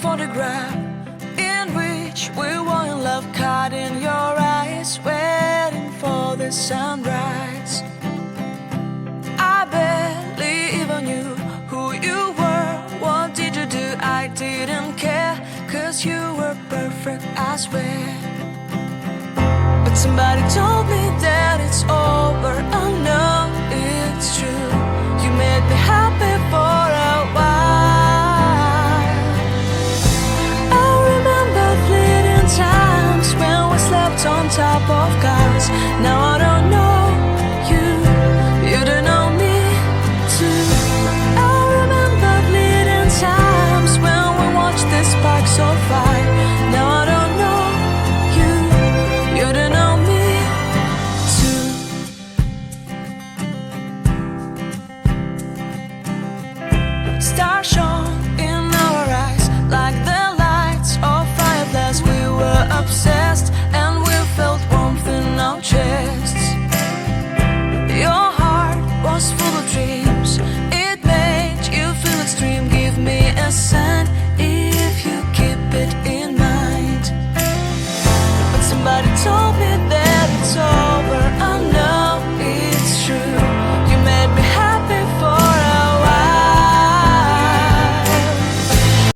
photograph in which we were in love, caught in your eyes, waiting for the sunrise. I barely even knew who you were. What did you do? I didn't care, 'cause you were perfect, I swear. But somebody told me that it's over.